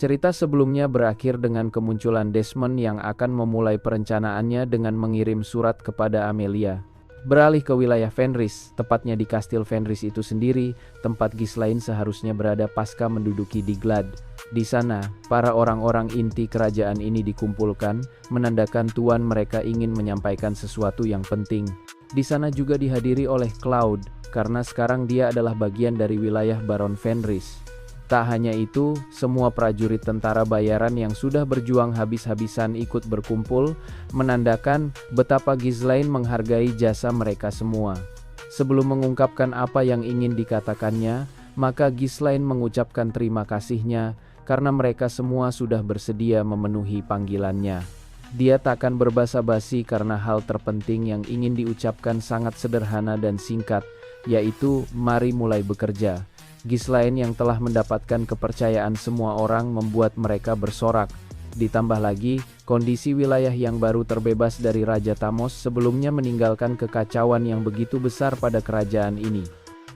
Cerita sebelumnya berakhir dengan kemunculan Desmond yang akan memulai perencanaannya dengan mengirim surat kepada Amelia. Beralih ke wilayah Fenris, tepatnya di Kastil Fenris itu sendiri, tempat Ghislaine seharusnya berada pasca menduduki Diglad. Di sana, para orang-orang inti kerajaan ini dikumpulkan, menandakan tuan mereka ingin menyampaikan sesuatu yang penting. Di sana juga dihadiri oleh Claude, karena sekarang dia adalah bagian dari wilayah Baron Fenris. Tak hanya itu, semua prajurit tentara bayaran yang sudah berjuang habis-habisan ikut berkumpul, menandakan betapa Ghislaine menghargai jasa mereka semua. Sebelum mengungkapkan apa yang ingin dikatakannya, maka Ghislaine mengucapkan terima kasihnya, karena mereka semua sudah bersedia memenuhi panggilannya. Dia takkan berbasa-basi karena hal terpenting yang ingin diucapkan sangat sederhana dan singkat, yaitu mari mulai bekerja. Ghislaine yang telah mendapatkan kepercayaan semua orang membuat mereka bersorak. Ditambah lagi, kondisi wilayah yang baru terbebas dari Raja Thamos sebelumnya meninggalkan kekacauan yang begitu besar pada kerajaan ini.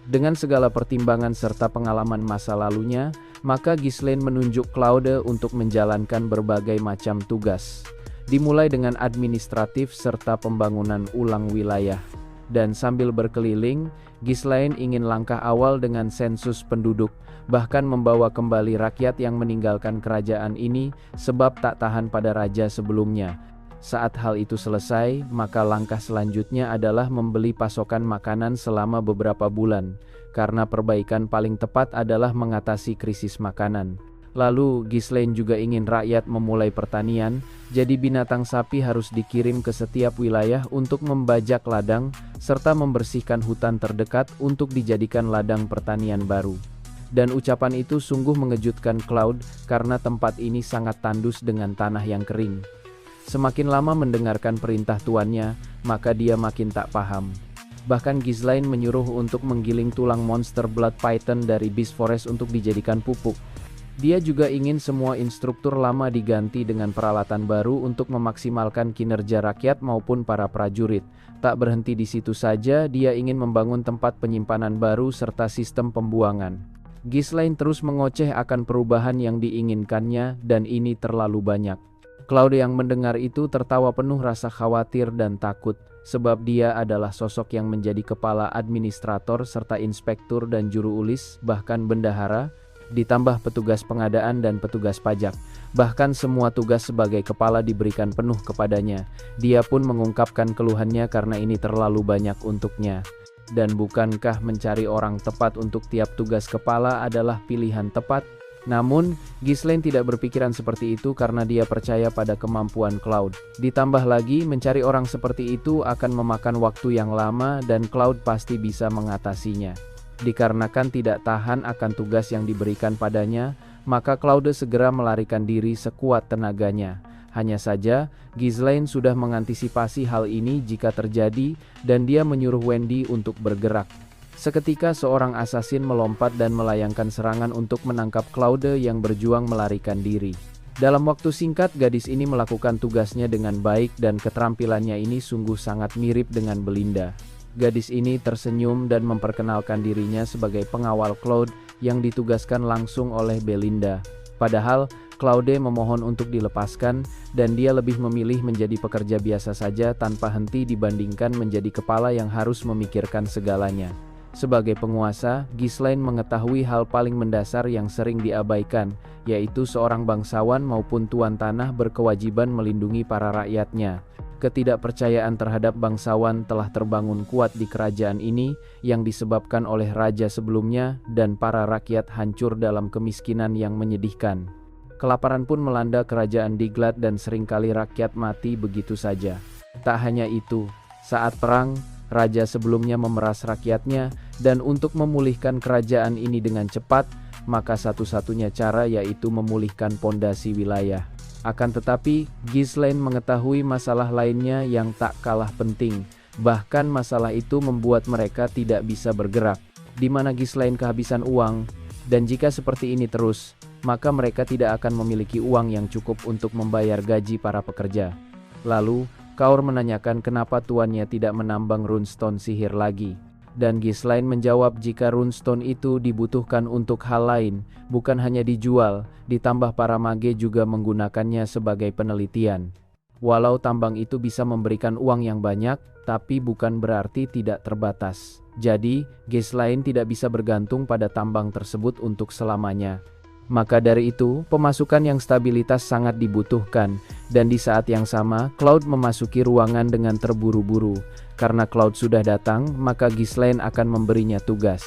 Dengan segala pertimbangan serta pengalaman masa lalunya, maka Ghislaine menunjuk Claude untuk menjalankan berbagai macam tugas. Dimulai dengan administratif serta pembangunan ulang wilayah. Dan sambil berkeliling, Ghislaine ingin langkah awal dengan sensus penduduk, bahkan membawa kembali rakyat yang meninggalkan kerajaan ini sebab tak tahan pada raja sebelumnya. Saat hal itu selesai, maka langkah selanjutnya adalah membeli pasokan makanan selama beberapa bulan, karena perbaikan paling tepat adalah mengatasi krisis makanan. Lalu, Ghislaine juga ingin rakyat memulai pertanian, jadi binatang sapi harus dikirim ke setiap wilayah untuk membajak ladang, serta membersihkan hutan terdekat untuk dijadikan ladang pertanian baru. Dan ucapan itu sungguh mengejutkan Claude, karena tempat ini sangat tandus dengan tanah yang kering. Semakin lama mendengarkan perintah tuannya, maka dia makin tak paham. Bahkan Ghislaine menyuruh untuk menggiling tulang monster Blood Python dari Beast Forest untuk dijadikan pupuk. Dia juga ingin semua instruktur lama diganti dengan peralatan baru untuk memaksimalkan kinerja rakyat maupun para prajurit. Tak berhenti di situ saja, dia ingin membangun tempat penyimpanan baru serta sistem pembuangan. Ghislaine terus mengoceh akan perubahan yang diinginkannya, dan ini terlalu banyak. Claude yang mendengar itu tertawa penuh rasa khawatir dan takut, sebab dia adalah sosok yang menjadi kepala administrator serta inspektur dan juru ulis, bahkan bendahara, ditambah petugas pengadaan dan petugas pajak. Bahkan semua tugas sebagai kepala diberikan penuh kepadanya. Dia pun mengungkapkan keluhannya karena ini terlalu banyak untuknya. Dan bukankah mencari orang tepat untuk tiap tugas kepala adalah pilihan tepat? Namun, Ghislaine tidak berpikiran seperti itu karena dia percaya pada kemampuan Claude. Ditambah lagi, mencari orang seperti itu akan memakan waktu yang lama dan Claude pasti bisa mengatasinya. Dikarenakan tidak tahan akan tugas yang diberikan padanya, maka Claude segera melarikan diri sekuat tenaganya. Hanya saja, Ghislaine sudah mengantisipasi hal ini jika terjadi, dan dia menyuruh Wendy untuk bergerak. Seketika seorang asasin melompat dan melayangkan serangan untuk menangkap Claude yang berjuang melarikan diri. Dalam waktu singkat, gadis ini melakukan tugasnya dengan baik dan keterampilannya ini sungguh sangat mirip dengan Belinda. Gadis ini tersenyum dan memperkenalkan dirinya sebagai pengawal Claude yang ditugaskan langsung oleh Belinda. Padahal, Claude memohon untuk dilepaskan, dan dia lebih memilih menjadi pekerja biasa saja tanpa henti dibandingkan menjadi kepala yang harus memikirkan segalanya. Sebagai penguasa, Ghislaine mengetahui hal paling mendasar yang sering diabaikan, yaitu seorang bangsawan maupun tuan tanah berkewajiban melindungi para rakyatnya. Ketidakpercayaan terhadap bangsawan telah terbangun kuat di kerajaan ini, yang disebabkan oleh raja sebelumnya, dan para rakyat hancur dalam kemiskinan yang menyedihkan. Kelaparan pun melanda kerajaan Diglad dan seringkali rakyat mati begitu saja. Tak hanya itu, saat perang, raja sebelumnya memeras rakyatnya, dan untuk memulihkan kerajaan ini dengan cepat, maka satu-satunya cara yaitu memulihkan pondasi wilayah. Akan tetapi, Ghislaine mengetahui masalah lainnya yang tak kalah penting. Bahkan masalah itu membuat mereka tidak bisa bergerak. Di mana Ghislaine kehabisan uang, dan jika seperti ini terus, maka mereka tidak akan memiliki uang yang cukup untuk membayar gaji para pekerja. Lalu, Kaur menanyakan kenapa tuannya tidak menambang runestone sihir lagi. Dan Ghislaine menjawab jika runestone itu dibutuhkan untuk hal lain, bukan hanya dijual, ditambah para mage juga menggunakannya sebagai penelitian. Walau tambang itu bisa memberikan uang yang banyak, tapi bukan berarti tidak terbatas. Jadi, Ghislaine tidak bisa bergantung pada tambang tersebut untuk selamanya. Maka dari itu, pemasukan yang stabilitas sangat dibutuhkan, dan di saat yang sama, Cloud memasuki ruangan dengan terburu-buru. Karena Cloud sudah datang, maka Ghislaine akan memberinya tugas.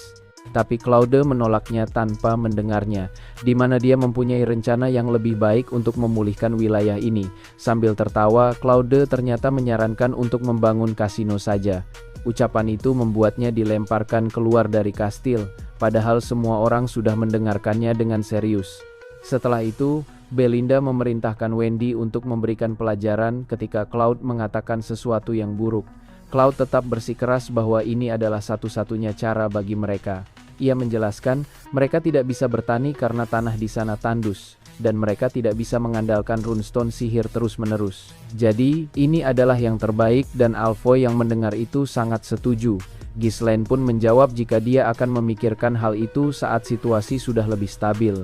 Tapi Claude menolaknya tanpa mendengarnya, di mana dia mempunyai rencana yang lebih baik untuk memulihkan wilayah ini. Sambil tertawa, Claude ternyata menyarankan untuk membangun kasino saja. Ucapan itu membuatnya dilemparkan keluar dari kastil, padahal semua orang sudah mendengarkannya dengan serius. Setelah itu, Belinda memerintahkan Wendy untuk memberikan pelajaran ketika Cloud mengatakan sesuatu yang buruk. Cloud tetap bersikeras bahwa ini adalah satu-satunya cara bagi mereka. Ia menjelaskan, mereka tidak bisa bertani karena tanah di sana tandus, dan mereka tidak bisa mengandalkan runestone sihir terus-menerus. Jadi, ini adalah yang terbaik dan Alfoy yang mendengar itu sangat setuju. Ghislaine pun menjawab jika dia akan memikirkan hal itu saat situasi sudah lebih stabil.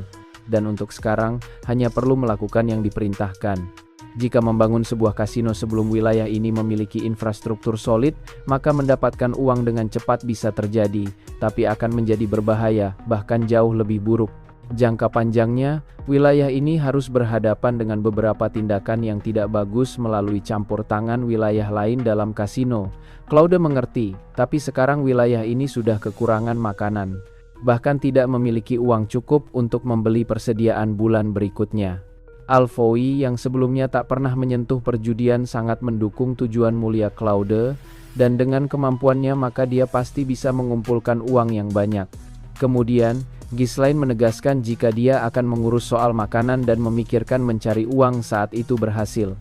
Dan untuk sekarang, hanya perlu melakukan yang diperintahkan. Jika membangun sebuah kasino sebelum wilayah ini memiliki infrastruktur solid, maka mendapatkan uang dengan cepat bisa terjadi, tapi akan menjadi berbahaya, bahkan jauh lebih buruk. Jangka panjangnya, wilayah ini harus berhadapan dengan beberapa tindakan yang tidak bagus melalui campur tangan wilayah lain dalam kasino. Claude mengerti, tapi sekarang wilayah ini sudah kekurangan makanan, bahkan tidak memiliki uang cukup untuk membeli persediaan bulan berikutnya. Alfoy yang sebelumnya tak pernah menyentuh perjudian sangat mendukung tujuan mulia Claude, dan dengan kemampuannya maka dia pasti bisa mengumpulkan uang yang banyak. Kemudian, Ghislaine menegaskan jika dia akan mengurus soal makanan dan memikirkan mencari uang saat itu berhasil.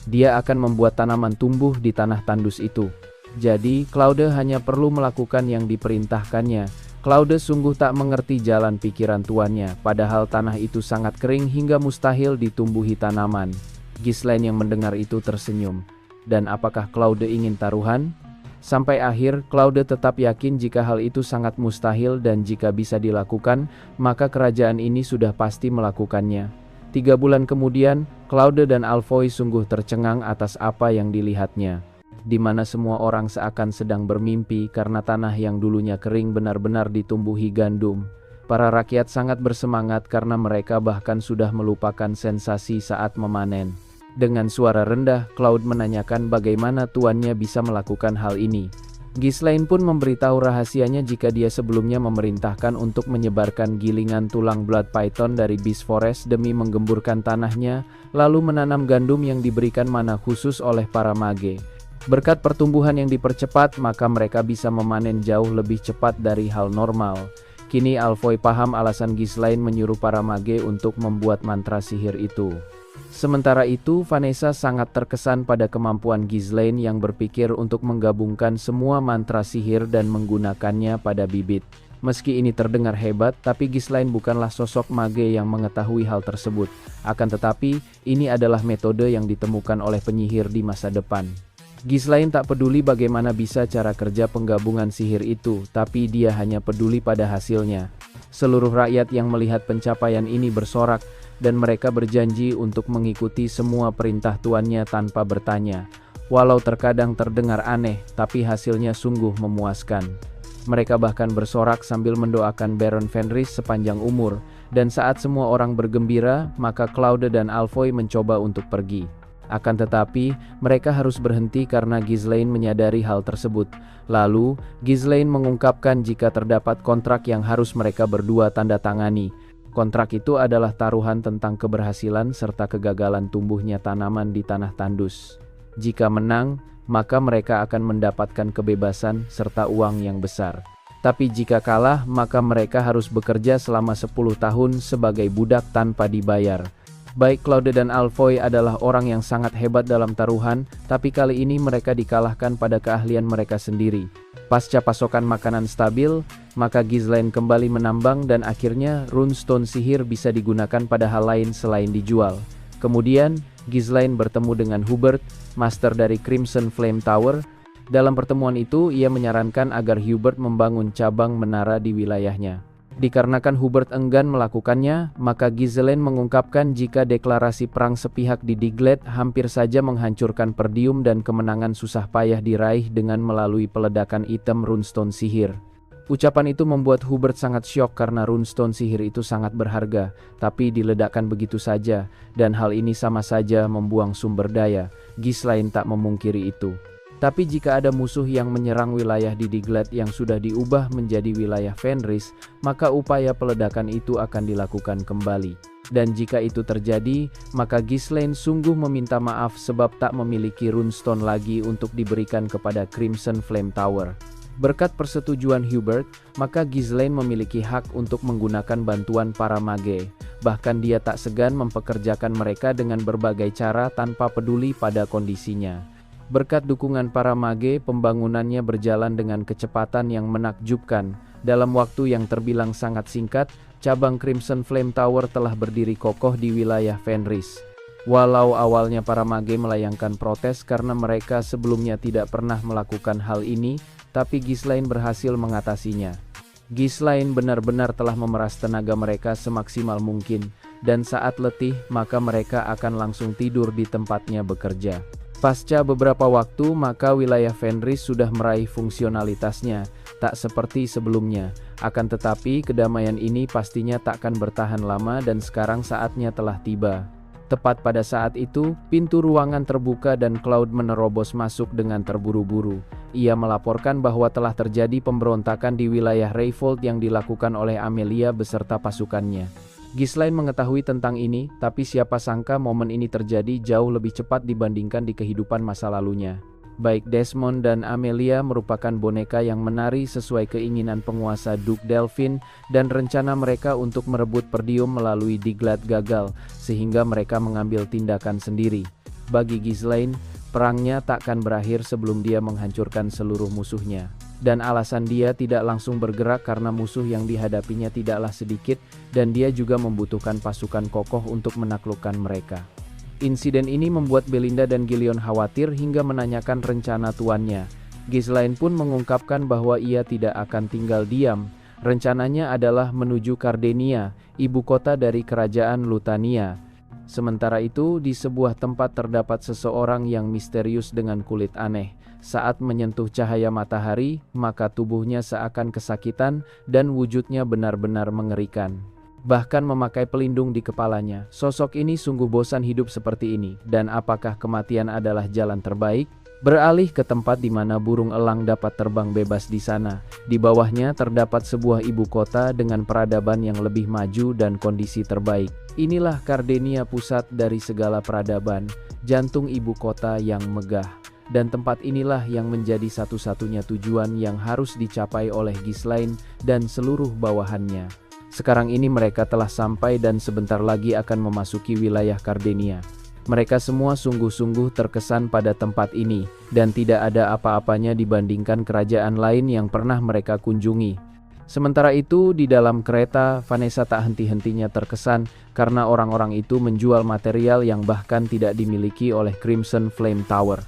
Dia akan membuat tanaman tumbuh di tanah tandus itu. Jadi, Claude hanya perlu melakukan yang diperintahkannya. Claude sungguh tak mengerti jalan pikiran tuannya, padahal tanah itu sangat kering hingga mustahil ditumbuhi tanaman. Ghislaine yang mendengar itu tersenyum. Dan apakah Claude ingin taruhan? Sampai akhir, Claude tetap yakin jika hal itu sangat mustahil dan jika bisa dilakukan, maka kerajaan ini sudah pasti melakukannya. 3 bulan kemudian, Claude dan Alfoy sungguh tercengang atas apa yang dilihatnya. Di mana semua orang seakan sedang bermimpi karena tanah yang dulunya kering benar-benar ditumbuhi gandum. Para rakyat sangat bersemangat karena mereka bahkan sudah melupakan sensasi saat memanen. Dengan suara rendah, Cloud menanyakan bagaimana tuannya bisa melakukan hal ini. Ghislaine pun memberitahu rahasianya jika dia sebelumnya memerintahkan untuk menyebarkan gilingan tulang blood python dari Beast Forest demi menggemburkan tanahnya, lalu menanam gandum yang diberikan mana khusus oleh para mage. Berkat pertumbuhan yang dipercepat, maka mereka bisa memanen jauh lebih cepat dari hal normal. Kini Alfoy paham alasan Ghislaine menyuruh para mage untuk membuat mantra sihir itu. Sementara itu, Vanessa sangat terkesan pada kemampuan Ghislaine yang berpikir untuk menggabungkan semua mantra sihir dan menggunakannya pada bibit. Meski ini terdengar hebat, tapi Ghislaine bukanlah sosok mage yang mengetahui hal tersebut. Akan tetapi, ini adalah metode yang ditemukan oleh penyihir di masa depan. Ghislaine tak peduli bagaimana bisa cara kerja penggabungan sihir itu, tapi dia hanya peduli pada hasilnya. Seluruh rakyat yang melihat pencapaian ini bersorak, dan mereka berjanji untuk mengikuti semua perintah tuannya tanpa bertanya. Walau terkadang terdengar aneh, tapi hasilnya sungguh memuaskan. Mereka bahkan bersorak sambil mendoakan Baron Fenris sepanjang umur, dan saat semua orang bergembira, maka Claude dan Alfoy mencoba untuk pergi. Akan tetapi, mereka harus berhenti karena Ghislaine menyadari hal tersebut. Lalu, Ghislaine mengungkapkan jika terdapat kontrak yang harus mereka berdua tanda tangani. Kontrak itu adalah taruhan tentang keberhasilan serta kegagalan tumbuhnya tanaman di tanah tandus. Jika menang, maka mereka akan mendapatkan kebebasan serta uang yang besar. Tapi jika kalah, maka mereka harus bekerja selama 10 tahun sebagai budak tanpa dibayar. Baik Claude dan Alfoy adalah orang yang sangat hebat dalam taruhan, tapi kali ini mereka dikalahkan pada keahlian mereka sendiri. Pasca pasokan makanan stabil, maka Ghislaine kembali menambang dan akhirnya runestone sihir bisa digunakan pada hal lain selain dijual. Kemudian, Ghislaine bertemu dengan Hubert, master dari Crimson Flame Tower. Dalam pertemuan itu, ia menyarankan agar Hubert membangun cabang menara di wilayahnya. Dikarenakan Hubert enggan melakukannya, maka Ghislaine mengungkapkan jika deklarasi perang sepihak di Diglett hampir saja menghancurkan Perdium dan kemenangan susah payah diraih dengan melalui peledakan item runestone sihir. Ucapan itu membuat Hubert sangat syok karena runestone sihir itu sangat berharga, tapi diledakkan begitu saja, dan hal ini sama saja membuang sumber daya. Ghislaine tak memungkiri itu. Tapi jika ada musuh yang menyerang wilayah di Diglett yang sudah diubah menjadi wilayah Fenris, maka upaya peledakan itu akan dilakukan kembali. Dan jika itu terjadi, maka Ghislaine sungguh meminta maaf sebab tak memiliki runestone lagi untuk diberikan kepada Crimson Flame Tower. Berkat persetujuan Hubert, maka Ghislaine memiliki hak untuk menggunakan bantuan para mage. Bahkan dia tak segan mempekerjakan mereka dengan berbagai cara tanpa peduli pada kondisinya. Berkat dukungan para mage, pembangunannya berjalan dengan kecepatan yang menakjubkan. Dalam waktu yang terbilang sangat singkat, cabang Crimson Flame Tower telah berdiri kokoh di wilayah Fenris. Walau awalnya para mage melayangkan protes karena mereka sebelumnya tidak pernah melakukan hal ini, tapi Ghislaine berhasil mengatasinya. Ghislaine benar-benar telah memeras tenaga mereka semaksimal mungkin, dan saat letih, maka mereka akan langsung tidur di tempatnya bekerja. Pasca beberapa waktu, maka wilayah Fenris sudah meraih fungsionalitasnya, tak seperti sebelumnya. Akan tetapi, kedamaian ini pastinya tak akan bertahan lama dan sekarang saatnya telah tiba. Tepat pada saat itu, pintu ruangan terbuka dan Cloud menerobos masuk dengan terburu-buru. Ia melaporkan bahwa telah terjadi pemberontakan di wilayah Rayfold yang dilakukan oleh Amelia beserta pasukannya. Ghislaine mengetahui tentang ini, tapi siapa sangka momen ini terjadi jauh lebih cepat dibandingkan di kehidupan masa lalunya. Baik Desmond dan Amelia merupakan boneka yang menari sesuai keinginan penguasa Duke Delphine, dan rencana mereka untuk merebut Perdium melalui Diglett gagal, sehingga mereka mengambil tindakan sendiri. Bagi Ghislaine, perangnya takkan berakhir sebelum dia menghancurkan seluruh musuhnya. Dan alasan dia tidak langsung bergerak karena musuh yang dihadapinya tidaklah sedikit, dan dia juga membutuhkan pasukan kokoh untuk menaklukkan mereka. Insiden ini membuat Belinda dan Gillion khawatir hingga menanyakan rencana tuannya. Ghislaine pun mengungkapkan bahwa ia tidak akan tinggal diam. Rencananya adalah menuju Cardenia, ibu kota dari kerajaan Lutania. Sementara itu, di sebuah tempat terdapat seseorang yang misterius dengan kulit aneh. Saat menyentuh cahaya matahari, maka tubuhnya seakan kesakitan dan wujudnya benar-benar mengerikan. Bahkan memakai pelindung di kepalanya. Sosok ini sungguh bosan hidup seperti ini, dan apakah kematian adalah jalan terbaik? Beralih ke tempat di mana burung elang dapat terbang bebas di sana. Di bawahnya terdapat sebuah ibu kota dengan peradaban yang lebih maju dan kondisi terbaik. Inilah Cardenia, pusat dari segala peradaban, jantung ibu kota yang megah. Dan tempat inilah yang menjadi satu-satunya tujuan yang harus dicapai oleh Ghislaine dan seluruh bawahannya. Sekarang ini mereka telah sampai dan sebentar lagi akan memasuki wilayah Cardenia. Mereka semua sungguh-sungguh terkesan pada tempat ini, dan tidak ada apa-apanya dibandingkan kerajaan lain yang pernah mereka kunjungi. Sementara itu, di dalam kereta, Vanessa tak henti-hentinya terkesan karena orang-orang itu menjual material yang bahkan tidak dimiliki oleh Crimson Flame Tower.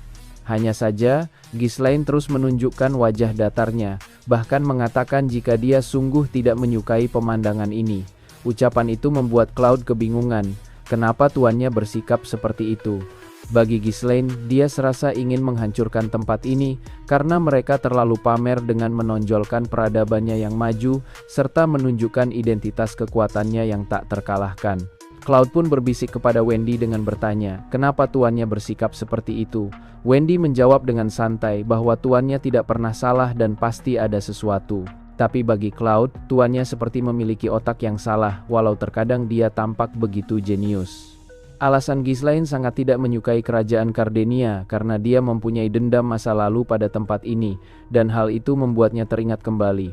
Hanya saja, Ghislaine terus menunjukkan wajah datarnya, bahkan mengatakan jika dia sungguh tidak menyukai pemandangan ini. Ucapan itu membuat Cloud kebingungan, kenapa tuannya bersikap seperti itu. Bagi Ghislaine, dia serasa ingin menghancurkan tempat ini, karena mereka terlalu pamer dengan menonjolkan peradabannya yang maju, serta menunjukkan identitas kekuatannya yang tak terkalahkan. Cloud pun berbisik kepada Wendy dengan bertanya, kenapa tuannya bersikap seperti itu? Wendy menjawab dengan santai bahwa tuannya tidak pernah salah dan pasti ada sesuatu. Tapi bagi Cloud, tuannya seperti memiliki otak yang salah, walau terkadang dia tampak begitu jenius. Alasan Ghislaine sangat tidak menyukai kerajaan Cardenia karena dia mempunyai dendam masa lalu pada tempat ini, dan hal itu membuatnya teringat kembali.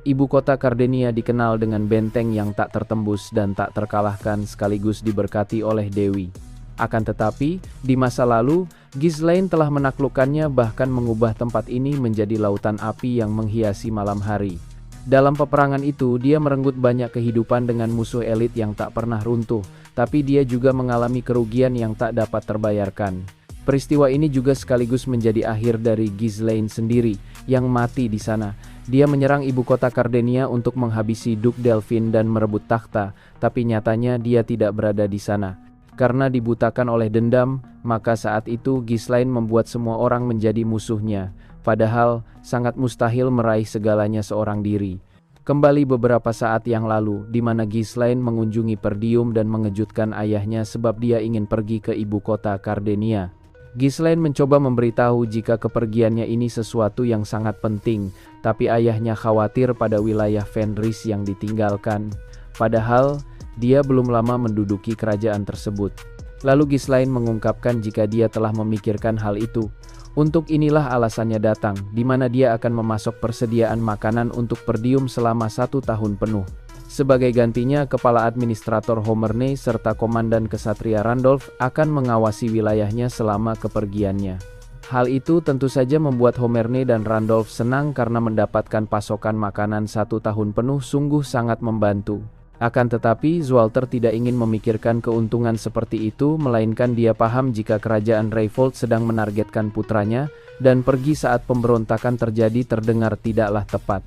Ibu kota Cardenia dikenal dengan benteng yang tak tertembus dan tak terkalahkan sekaligus diberkati oleh Dewi. Akan tetapi, di masa lalu, Ghislaine telah menaklukkannya bahkan mengubah tempat ini menjadi lautan api yang menghiasi malam hari. Dalam peperangan itu, dia merenggut banyak kehidupan dengan musuh elit yang tak pernah runtuh, tapi dia juga mengalami kerugian yang tak dapat terbayarkan. Peristiwa ini juga sekaligus menjadi akhir dari Ghislaine sendiri, yang mati di sana. Dia menyerang ibu kota Cardenia untuk menghabisi Duke Delphine dan merebut takhta, tapi nyatanya dia tidak berada di sana. Karena dibutakan oleh dendam, maka saat itu Ghislaine membuat semua orang menjadi musuhnya. Padahal, sangat mustahil meraih segalanya seorang diri. Kembali beberapa saat yang lalu, di mana Ghislaine mengunjungi Perdium dan mengejutkan ayahnya sebab dia ingin pergi ke ibu kota Cardenia. Ghislaine mencoba memberitahu jika kepergiannya ini sesuatu yang sangat penting, tapi ayahnya khawatir pada wilayah Fenris yang ditinggalkan. Padahal, dia belum lama menduduki kerajaan tersebut. Lalu Ghislaine mengungkapkan jika dia telah memikirkan hal itu. Untuk inilah alasannya datang, di mana dia akan memasok persediaan makanan untuk Perdium selama 1 tahun penuh. Sebagai gantinya, kepala administrator Homerne serta komandan kesatria Randolph akan mengawasi wilayahnya selama kepergiannya. Hal itu tentu saja membuat Homerne dan Randolph senang karena mendapatkan pasokan makanan 1 tahun penuh sungguh sangat membantu. Akan tetapi, Zwalter tidak ingin memikirkan keuntungan seperti itu, melainkan dia paham jika kerajaan Rayfold sedang menargetkan putranya, dan pergi saat pemberontakan terjadi terdengar tidaklah tepat.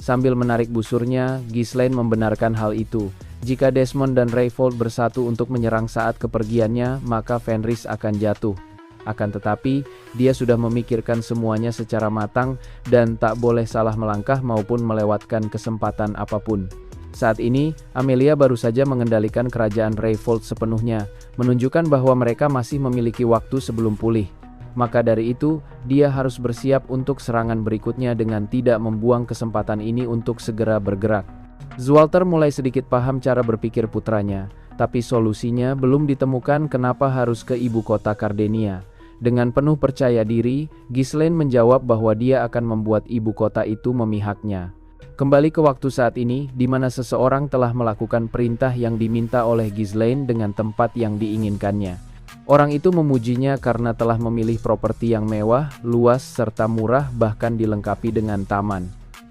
Sambil menarik busurnya, Ghislaine membenarkan hal itu. Jika Desmond dan Rayfold bersatu untuk menyerang saat kepergiannya, maka Fenris akan jatuh. Akan tetapi, dia sudah memikirkan semuanya secara matang, dan tak boleh salah melangkah maupun melewatkan kesempatan apapun. Saat ini, Amelia baru saja mengendalikan kerajaan Rayfold sepenuhnya, menunjukkan bahwa mereka masih memiliki waktu sebelum pulih. Maka dari itu, dia harus bersiap untuk serangan berikutnya dengan tidak membuang kesempatan ini untuk segera bergerak. Zwalter mulai sedikit paham cara berpikir putranya, tapi solusinya belum ditemukan kenapa harus ke ibu kota Cardenia. Dengan penuh percaya diri, Ghislaine menjawab bahwa dia akan membuat ibu kota itu memihaknya. Kembali ke waktu saat ini, di mana seseorang telah melakukan perintah yang diminta oleh Ghislaine dengan tempat yang diinginkannya. Orang itu memujinya karena telah memilih properti yang mewah, luas, serta murah, bahkan dilengkapi dengan taman.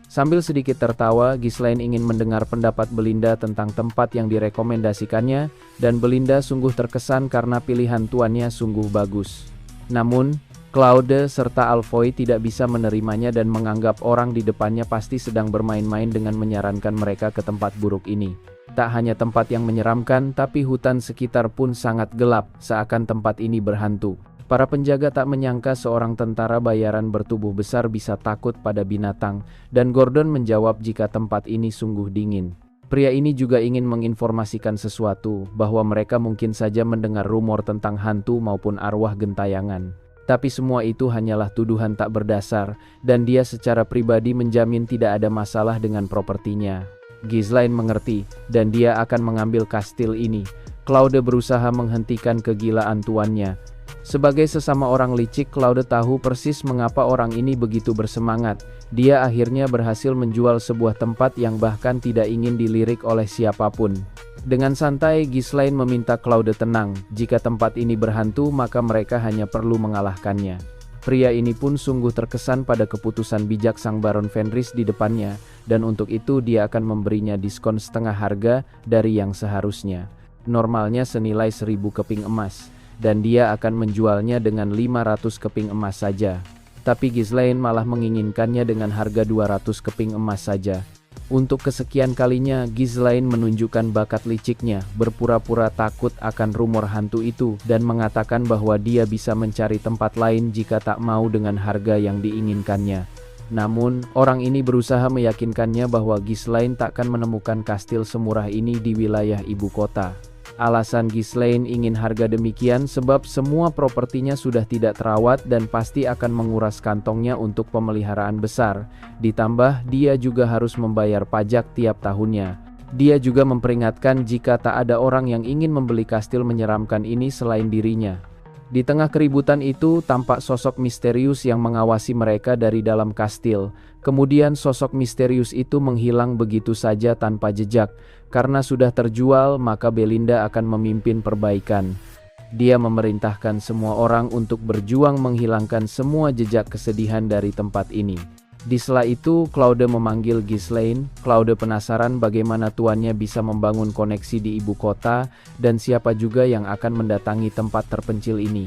Sambil sedikit tertawa, Ghislaine ingin mendengar pendapat Belinda tentang tempat yang direkomendasikannya, dan Belinda sungguh terkesan karena pilihan tuannya sungguh bagus. Namun, Claude serta Alfoy tidak bisa menerimanya dan menganggap orang di depannya pasti sedang bermain-main dengan menyarankan mereka ke tempat buruk ini. Tak hanya tempat yang menyeramkan, tapi hutan sekitar pun sangat gelap, seakan tempat ini berhantu. Para penjaga tak menyangka seorang tentara bayaran bertubuh besar bisa takut pada binatang, dan Gordon menjawab jika tempat ini sungguh dingin. Pria ini juga ingin menginformasikan sesuatu, bahwa mereka mungkin saja mendengar rumor tentang hantu maupun arwah gentayangan. Tapi semua itu hanyalah tuduhan tak berdasar, dan dia secara pribadi menjamin tidak ada masalah dengan propertinya. Ghislaine mengerti, dan dia akan mengambil kastil ini. Claude berusaha menghentikan kegilaan tuannya. Sebagai sesama orang licik, Claude tahu persis mengapa orang ini begitu bersemangat. Dia akhirnya berhasil menjual sebuah tempat yang bahkan tidak ingin dilirik oleh siapapun. Dengan santai, Ghislaine meminta Claude tenang. Jika tempat ini berhantu, maka mereka hanya perlu mengalahkannya. Pria ini pun sungguh terkesan pada keputusan bijak sang Baron Fenris di depannya, dan untuk itu dia akan memberinya diskon setengah harga dari yang seharusnya. Normalnya senilai 1000 keping emas, dan dia akan menjualnya dengan 500 keping emas saja. Tapi Ghislaine malah menginginkannya dengan harga 200 keping emas saja. Untuk kesekian kalinya, Ghislaine menunjukkan bakat liciknya, berpura-pura takut akan rumor hantu itu, dan mengatakan bahwa dia bisa mencari tempat lain jika tak mau dengan harga yang diinginkannya. Namun, orang ini berusaha meyakinkannya bahwa Ghislaine takkan menemukan kastil semurah ini di wilayah ibu kota. Alasan Ghislaine ingin harga demikian sebab semua propertinya sudah tidak terawat dan pasti akan menguras kantongnya untuk pemeliharaan besar. Ditambah, dia juga harus membayar pajak tiap tahunnya. Dia juga memperingatkan jika tak ada orang yang ingin membeli kastil menyeramkan ini selain dirinya. Di tengah keributan itu, tampak sosok misterius yang mengawasi mereka dari dalam kastil. Kemudian sosok misterius itu menghilang begitu saja tanpa jejak. Karena sudah terjual, maka Belinda akan memimpin perbaikan. Dia memerintahkan semua orang untuk berjuang menghilangkan semua jejak kesedihan dari tempat ini. Di sela itu, Claude memanggil Ghislaine. Claude penasaran bagaimana tuannya bisa membangun koneksi di ibu kota, dan siapa juga yang akan mendatangi tempat terpencil ini.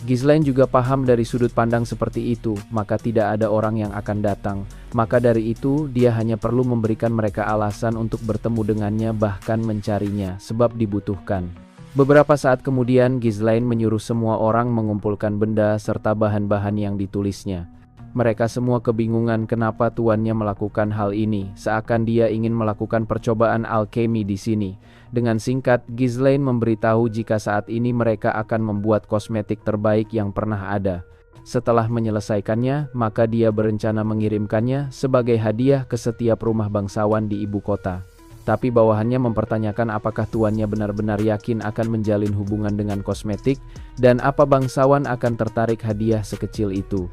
Ghislaine juga paham dari sudut pandang seperti itu, maka tidak ada orang yang akan datang. Maka dari itu, dia hanya perlu memberikan mereka alasan untuk bertemu dengannya bahkan mencarinya, sebab dibutuhkan. Beberapa saat kemudian, Ghislaine menyuruh semua orang mengumpulkan benda serta bahan-bahan yang ditulisnya. Mereka semua kebingungan kenapa tuannya melakukan hal ini, seakan dia ingin melakukan percobaan alkemi di sini. Dengan singkat, Ghislaine memberitahu jika saat ini mereka akan membuat kosmetik terbaik yang pernah ada. Setelah menyelesaikannya, maka dia berencana mengirimkannya sebagai hadiah ke setiap rumah bangsawan di ibu kota. Tapi bawahannya mempertanyakan apakah tuannya benar-benar yakin akan menjalin hubungan dengan kosmetik, dan apa bangsawan akan tertarik hadiah sekecil itu.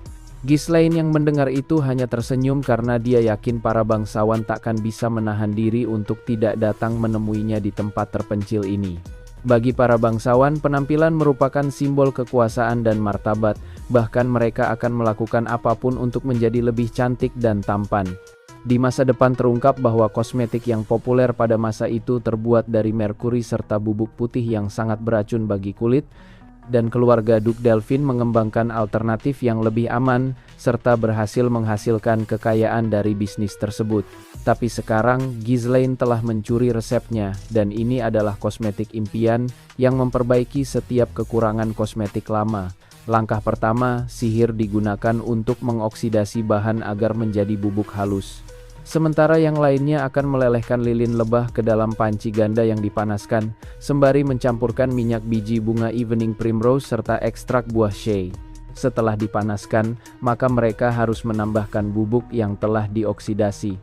Ghislaine yang mendengar itu hanya tersenyum karena dia yakin para bangsawan takkan bisa menahan diri untuk tidak datang menemuinya di tempat terpencil ini. Bagi para bangsawan, penampilan merupakan simbol kekuasaan dan martabat, bahkan mereka akan melakukan apapun untuk menjadi lebih cantik dan tampan. Di masa depan terungkap bahwa kosmetik yang populer pada masa itu terbuat dari merkuri serta bubuk putih yang sangat beracun bagi kulit, dan keluarga Duke Delphine mengembangkan alternatif yang lebih aman, serta berhasil menghasilkan kekayaan dari bisnis tersebut. Tapi sekarang, Ghislaine telah mencuri resepnya, dan ini adalah kosmetik impian yang memperbaiki setiap kekurangan kosmetik lama. Langkah pertama, sihir digunakan untuk mengoksidasi bahan agar menjadi bubuk halus. Sementara yang lainnya akan melelehkan lilin lebah ke dalam panci ganda yang dipanaskan, sembari mencampurkan minyak biji bunga evening primrose serta ekstrak buah shea. Setelah dipanaskan, maka mereka harus menambahkan bubuk yang telah dioksidasi.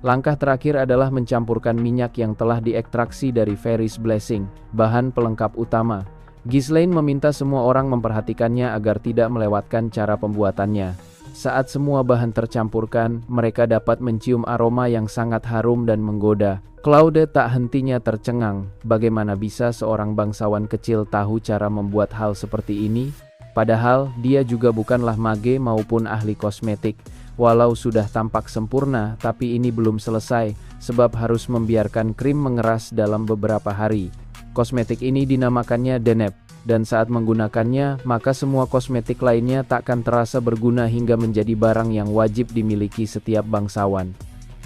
Langkah terakhir adalah mencampurkan minyak yang telah diekstraksi dari Fairy's Blessing, bahan pelengkap utama. Ghislaine meminta semua orang memperhatikannya agar tidak melewatkan cara pembuatannya. Saat semua bahan tercampurkan, mereka dapat mencium aroma yang sangat harum dan menggoda. Claude tak hentinya tercengang, bagaimana bisa seorang bangsawan kecil tahu cara membuat hal seperti ini? Padahal, dia juga bukanlah mage maupun ahli kosmetik. Walau sudah tampak sempurna, tapi ini belum selesai, sebab harus membiarkan krim mengeras dalam beberapa hari. Kosmetik ini dinamakannya Deneb. Dan saat menggunakannya, maka semua kosmetik lainnya takkan terasa berguna hingga menjadi barang yang wajib dimiliki setiap bangsawan.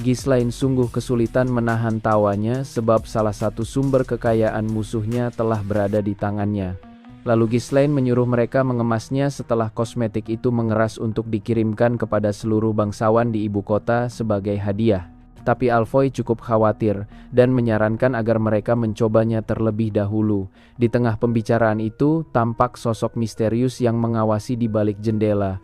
Ghislaine sungguh kesulitan menahan tawanya sebab salah satu sumber kekayaan musuhnya telah berada di tangannya. Lalu Ghislaine menyuruh mereka mengemasnya setelah kosmetik itu mengeras untuk dikirimkan kepada seluruh bangsawan di ibu kota sebagai hadiah. Tapi Alfoy cukup khawatir dan menyarankan agar mereka mencobanya terlebih dahulu. Di tengah pembicaraan itu, tampak sosok misterius yang mengawasi di balik jendela.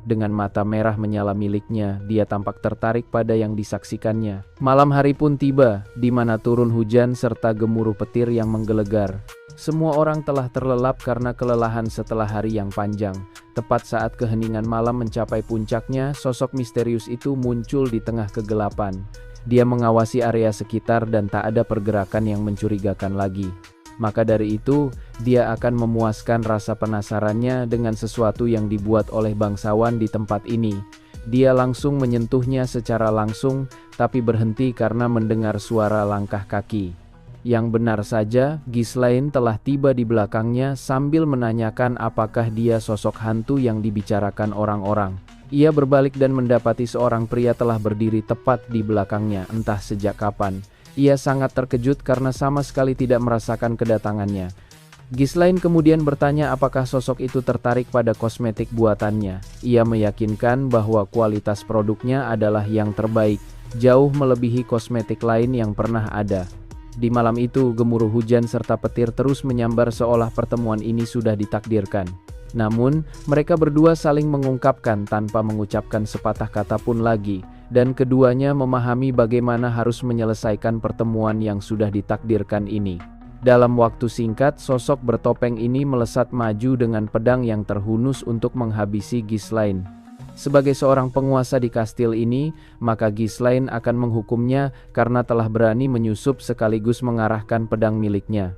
Dengan mata merah menyala miliknya, dia tampak tertarik pada yang disaksikannya. Malam hari pun tiba, di mana turun hujan serta gemuruh petir yang menggelegar. Semua orang telah terlelap karena kelelahan setelah hari yang panjang. Tepat saat keheningan malam mencapai puncaknya, sosok misterius itu muncul di tengah kegelapan. Dia mengawasi area sekitar dan tak ada pergerakan yang mencurigakan lagi. Maka dari itu, dia akan memuaskan rasa penasarannya dengan sesuatu yang dibuat oleh bangsawan di tempat ini. Dia langsung menyentuhnya secara langsung, tapi berhenti karena mendengar suara langkah kaki. Yang benar saja, Ghislaine telah tiba di belakangnya sambil menanyakan apakah dia sosok hantu yang dibicarakan orang-orang. Ia berbalik dan mendapati seorang pria telah berdiri tepat di belakangnya, entah sejak kapan. Ia sangat terkejut karena sama sekali tidak merasakan kedatangannya. Ghislaine kemudian bertanya apakah sosok itu tertarik pada kosmetik buatannya. Ia meyakinkan bahwa kualitas produknya adalah yang terbaik, jauh melebihi kosmetik lain yang pernah ada. Di malam itu, gemuruh hujan serta petir terus menyambar seolah pertemuan ini sudah ditakdirkan. Namun, mereka berdua saling mengungkapkan tanpa mengucapkan sepatah kata pun lagi, dan keduanya memahami bagaimana harus menyelesaikan pertemuan yang sudah ditakdirkan ini. Dalam waktu singkat, sosok bertopeng ini melesat maju dengan pedang yang terhunus untuk menghabisi Ghislaine. Sebagai seorang penguasa di kastil ini, maka Ghislaine akan menghukumnya karena telah berani menyusup sekaligus mengarahkan pedang miliknya.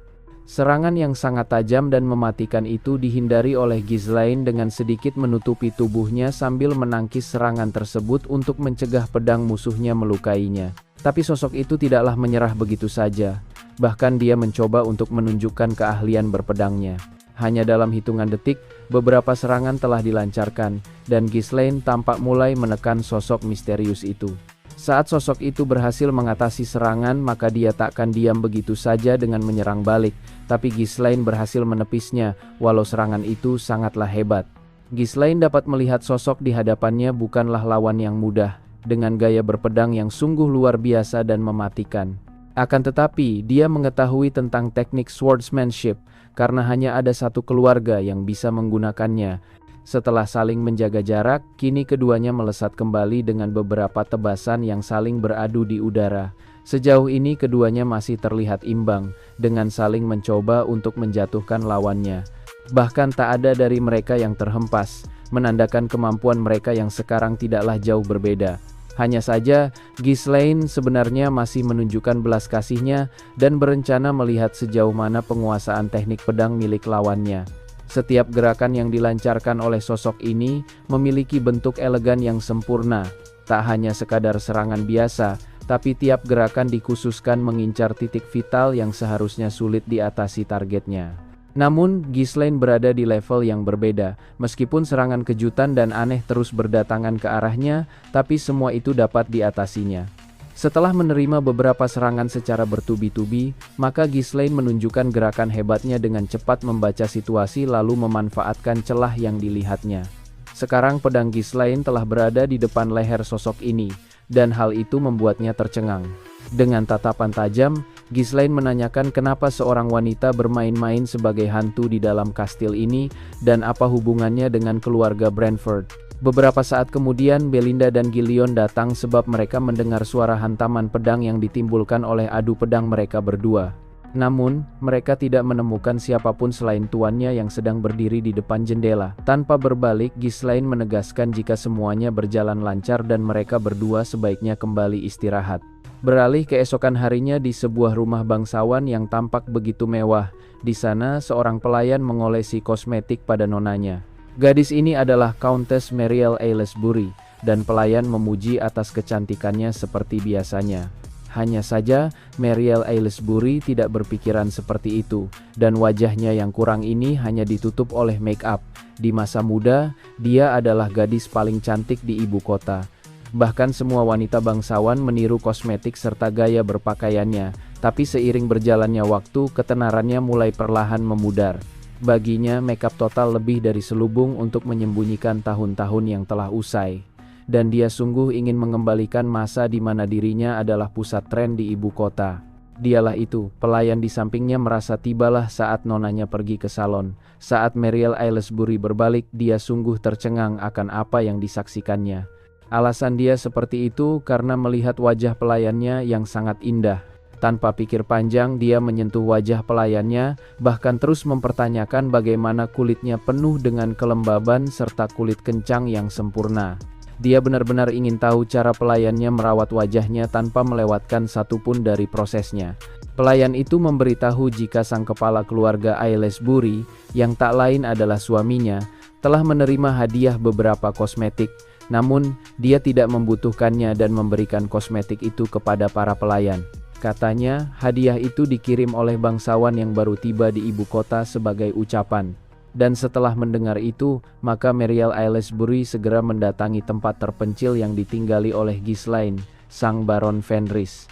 Serangan yang sangat tajam dan mematikan itu dihindari oleh Ghislaine dengan sedikit menutupi tubuhnya sambil menangkis serangan tersebut untuk mencegah pedang musuhnya melukainya. Tapi sosok itu tidaklah menyerah begitu saja. Bahkan dia mencoba untuk menunjukkan keahlian berpedangnya. Hanya dalam hitungan detik, beberapa serangan telah dilancarkan, dan Ghislaine tampak mulai menekan sosok misterius itu. Saat sosok itu berhasil mengatasi serangan, maka dia takkan diam begitu saja dengan menyerang balik, tapi Ghislaine berhasil menepisnya, walau serangan itu sangatlah hebat. Ghislaine dapat melihat sosok di hadapannya bukanlah lawan yang mudah, dengan gaya berpedang yang sungguh luar biasa dan mematikan. Akan tetapi, dia mengetahui tentang teknik swordsmanship, karena hanya ada satu keluarga yang bisa menggunakannya. Setelah saling menjaga jarak, kini keduanya melesat kembali dengan beberapa tebasan yang saling beradu di udara. Sejauh ini keduanya masih terlihat imbang, dengan saling mencoba untuk menjatuhkan lawannya. Bahkan tak ada dari mereka yang terhempas, menandakan kemampuan mereka yang sekarang tidaklah jauh berbeda. Hanya saja, Ghislaine sebenarnya masih menunjukkan belas kasihnya dan berencana melihat sejauh mana penguasaan teknik pedang milik lawannya. Setiap gerakan yang dilancarkan oleh sosok ini memiliki bentuk elegan yang sempurna. Tak hanya sekadar serangan biasa, tapi tiap gerakan dikhususkan mengincar titik vital yang seharusnya sulit diatasi targetnya. Namun, Ghislaine berada di level yang berbeda. Meskipun serangan kejutan dan aneh terus berdatangan ke arahnya, tapi semua itu dapat diatasinya. Setelah menerima beberapa serangan secara bertubi-tubi, maka Ghislaine menunjukkan gerakan hebatnya dengan cepat membaca situasi lalu memanfaatkan celah yang dilihatnya. Sekarang pedang Ghislaine telah berada di depan leher sosok ini, dan hal itu membuatnya tercengang. Dengan tatapan tajam, Ghislaine menanyakan kenapa seorang wanita bermain-main sebagai hantu di dalam kastil ini, dan apa hubungannya dengan keluarga Branford. Beberapa saat kemudian Belinda dan Gillion datang sebab mereka mendengar suara hantaman pedang yang ditimbulkan oleh adu pedang mereka berdua. Namun, mereka tidak menemukan siapapun selain tuannya yang sedang berdiri di depan jendela. Tanpa berbalik, Ghislaine menegaskan jika semuanya berjalan lancar dan mereka berdua sebaiknya kembali istirahat. Beralih keesokan harinya di sebuah rumah bangsawan yang tampak begitu mewah. Di sana, seorang pelayan mengolesi kosmetik pada nonanya. Gadis ini adalah Countess Marielle Aylesbury, dan pelayan memuji atas kecantikannya seperti biasanya. Hanya saja, Marielle Aylesbury tidak berpikiran seperti itu, dan wajahnya yang kurang ini hanya ditutup oleh make-up. Di masa muda, dia adalah gadis paling cantik di ibu kota. Bahkan semua wanita bangsawan meniru kosmetik serta gaya berpakaiannya, tapi seiring berjalannya waktu, ketenarannya mulai perlahan memudar. Baginya, makeup total lebih dari selubung untuk menyembunyikan tahun-tahun yang telah usai. Dan dia sungguh ingin mengembalikan masa di mana dirinya adalah pusat tren di ibu kota. Dialah itu, pelayan di sampingnya merasa tibalah saat nonanya pergi ke salon. Saat Marielle Aylesbury berbalik, dia sungguh tercengang akan apa yang disaksikannya. Alasan dia seperti itu karena melihat wajah pelayannya yang sangat indah. Tanpa pikir panjang, dia menyentuh wajah pelayannya, bahkan terus mempertanyakan bagaimana kulitnya penuh dengan kelembaban serta kulit kencang yang sempurna. Dia benar-benar ingin tahu cara pelayannya merawat wajahnya tanpa melewatkan satupun dari prosesnya. Pelayan itu memberitahu jika sang kepala keluarga Aylesbury, yang tak lain adalah suaminya, telah menerima hadiah beberapa kosmetik. Namun, dia tidak membutuhkannya dan memberikan kosmetik itu kepada para pelayan. Katanya, hadiah itu dikirim oleh bangsawan yang baru tiba di ibu kota sebagai ucapan. Dan setelah mendengar itu, maka Marielle Aylesbury segera mendatangi tempat terpencil yang ditinggali oleh Ghislaine, sang Baron Fenris.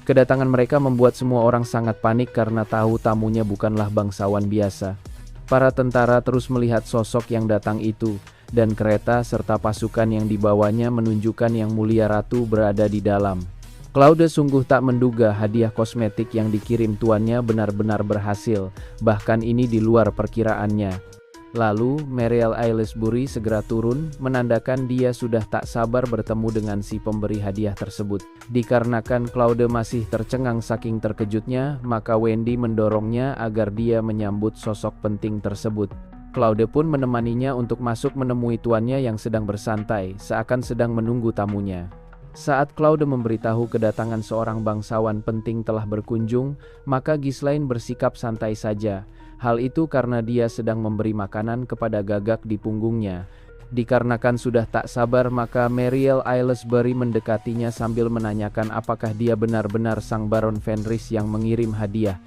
Kedatangan mereka membuat semua orang sangat panik karena tahu tamunya bukanlah bangsawan biasa. Para tentara terus melihat sosok yang datang itu, dan kereta serta pasukan yang dibawanya menunjukkan yang mulia ratu berada di dalam. Claude sungguh tak menduga hadiah kosmetik yang dikirim tuannya benar-benar berhasil, bahkan ini di luar perkiraannya. Lalu, Marielle Aylesbury segera turun, menandakan dia sudah tak sabar bertemu dengan si pemberi hadiah tersebut. Dikarenakan Claude masih tercengang saking terkejutnya, maka Wendy mendorongnya agar dia menyambut sosok penting tersebut. Claude pun menemaninya untuk masuk menemui tuannya yang sedang bersantai, seakan sedang menunggu tamunya. Saat Claude memberitahu kedatangan seorang bangsawan penting telah berkunjung, maka Ghislaine bersikap santai saja. Hal itu karena dia sedang memberi makanan kepada gagak di punggungnya. Dikarenakan sudah tak sabar, maka Marielle Aylesbury mendekatinya sambil menanyakan apakah dia benar-benar sang Baron Fenris yang mengirim hadiah.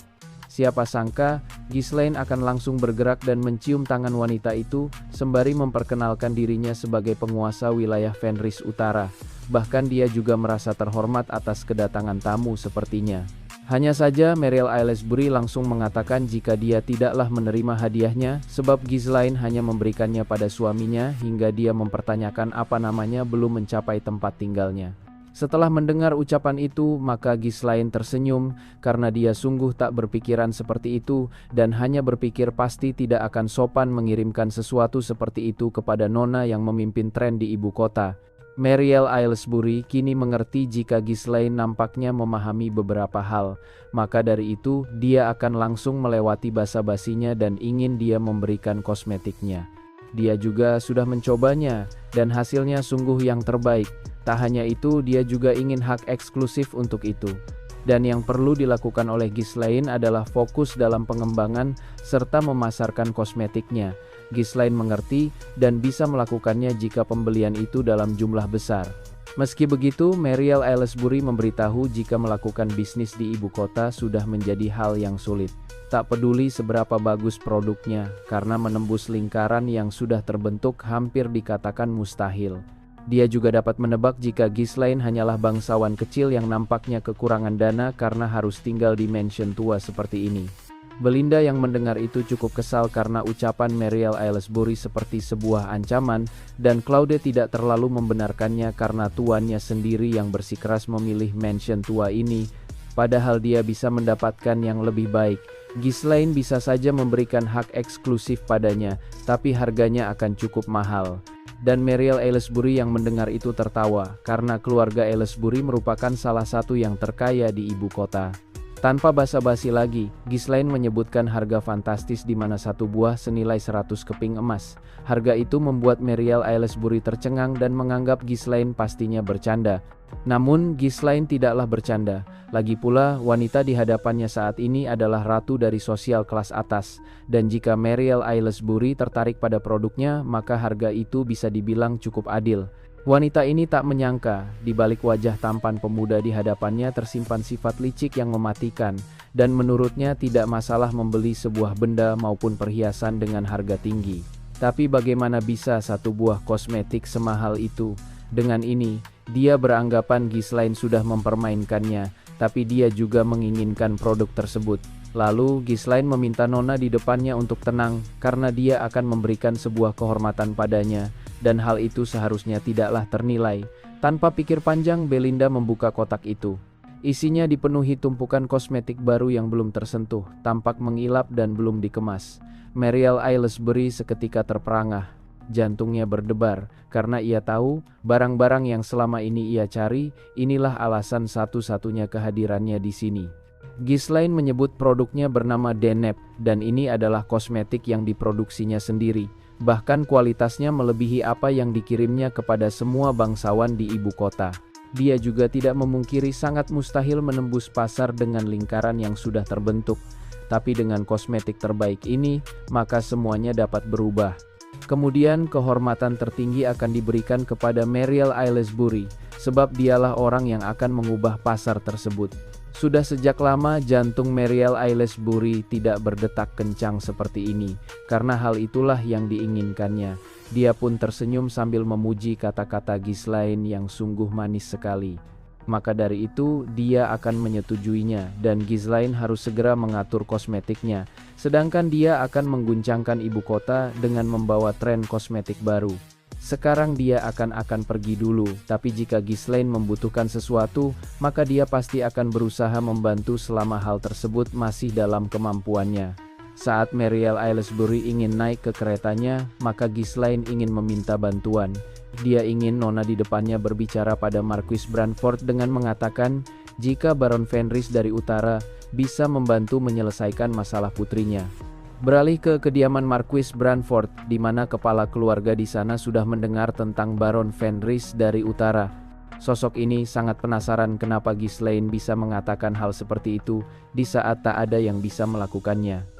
Siapa sangka, Ghislaine akan langsung bergerak dan mencium tangan wanita itu, sembari memperkenalkan dirinya sebagai penguasa wilayah Fenris Utara. Bahkan dia juga merasa terhormat atas kedatangan tamu sepertinya. Hanya saja Meriel Aylesbury langsung mengatakan jika dia tidaklah menerima hadiahnya, sebab Ghislaine hanya memberikannya pada suaminya hingga dia mempertanyakan apa namanya belum mencapai tempat tinggalnya. Setelah mendengar ucapan itu, maka Ghislaine tersenyum, karena dia sungguh tak berpikiran seperti itu, dan hanya berpikir pasti tidak akan sopan mengirimkan sesuatu seperti itu kepada nona yang memimpin tren di ibu kota. Meriel Aylesbury kini mengerti jika Ghislaine nampaknya memahami beberapa hal, maka dari itu dia akan langsung melewati basa-basinya dan ingin dia memberikan kosmetiknya. Dia juga sudah mencobanya, dan hasilnya sungguh yang terbaik. Tak hanya itu, dia juga ingin hak eksklusif untuk itu. Dan yang perlu dilakukan oleh Ghislaine adalah fokus dalam pengembangan serta memasarkan kosmetiknya. Ghislaine mengerti dan bisa melakukannya jika pembelian itu dalam jumlah besar. Meski begitu, Meriel Aylesbury memberitahu jika melakukan bisnis di ibu kota sudah menjadi hal yang sulit. Tak peduli seberapa bagus produknya, karena menembus lingkaran yang sudah terbentuk hampir dikatakan mustahil. Dia juga dapat menebak jika Ghislaine hanyalah bangsawan kecil yang nampaknya kekurangan dana karena harus tinggal di mansion tua seperti ini. Belinda yang mendengar itu cukup kesal karena ucapan Meriel Aylesbury seperti sebuah ancaman, dan Claude tidak terlalu membenarkannya karena tuannya sendiri yang bersikeras memilih mansion tua ini, padahal dia bisa mendapatkan yang lebih baik. Ghislaine bisa saja memberikan hak eksklusif padanya, tapi harganya akan cukup mahal. Dan Meriel Aylesbury yang mendengar itu tertawa, karena keluarga Aylesbury merupakan salah satu yang terkaya di ibu kota. Tanpa basa-basi lagi, Ghislaine menyebutkan harga fantastis di mana satu buah senilai 100 keping emas. Harga itu membuat Meriel Aylesbury tercengang dan menganggap Ghislaine pastinya bercanda. Namun, Ghislaine tidaklah bercanda. Lagi pula, wanita di hadapannya saat ini adalah ratu dari sosial kelas atas. Dan jika Meriel Aylesbury tertarik pada produknya, maka harga itu bisa dibilang cukup adil. Wanita ini tak menyangka, di balik wajah tampan pemuda di hadapannya tersimpan sifat licik yang mematikan, dan menurutnya tidak masalah membeli sebuah benda maupun perhiasan dengan harga tinggi. Tapi bagaimana bisa satu buah kosmetik semahal itu? Dengan ini, dia beranggapan Ghislaine sudah mempermainkannya, tapi dia juga menginginkan produk tersebut. Lalu Ghislaine meminta nona di depannya untuk tenang, karena dia akan memberikan sebuah kehormatan padanya. Dan hal itu seharusnya tidaklah ternilai. Tanpa pikir panjang, Belinda membuka kotak itu. Isinya dipenuhi tumpukan kosmetik baru yang belum tersentuh, tampak mengilap dan belum dikemas. Meriel Aylesbury seketika terperangah. Jantungnya berdebar, karena ia tahu, barang-barang yang selama ini ia cari, inilah alasan satu-satunya kehadirannya di sini. Ghislaine menyebut produknya bernama Deneb, dan ini adalah kosmetik yang diproduksinya sendiri. Bahkan kualitasnya melebihi apa yang dikirimnya kepada semua bangsawan di ibu kota. Dia juga tidak memungkiri sangat mustahil menembus pasar dengan lingkaran yang sudah terbentuk. Tapi dengan kosmetik terbaik ini, maka semuanya dapat berubah. Kemudian kehormatan tertinggi akan diberikan kepada Meriel Aylesbury, sebab dialah orang yang akan mengubah pasar tersebut. Sudah sejak lama jantung Meriel Aylesbury tidak berdetak kencang seperti ini, karena hal itulah yang diinginkannya. Dia pun tersenyum sambil memuji kata-kata Ghislaine yang sungguh manis sekali. Maka dari itu, dia akan menyetujuinya, dan Ghislaine harus segera mengatur kosmetiknya. Sedangkan dia akan mengguncangkan ibu kota dengan membawa tren kosmetik baru. Sekarang dia akan pergi dulu, tapi jika Ghislaine membutuhkan sesuatu, maka dia pasti akan berusaha membantu selama hal tersebut masih dalam kemampuannya. Saat Meriel Aylesbury ingin naik ke keretanya, maka Ghislaine ingin meminta bantuan. Dia ingin nona di depannya berbicara pada Marquis Branford dengan mengatakan, jika Baron Fenris dari utara bisa membantu menyelesaikan masalah putrinya. Beralih ke kediaman Marquis Branford, di mana kepala keluarga di sana sudah mendengar tentang Baron Fenris dari utara. Sosok ini sangat penasaran kenapa Ghislaine bisa mengatakan hal seperti itu, di saat tak ada yang bisa melakukannya.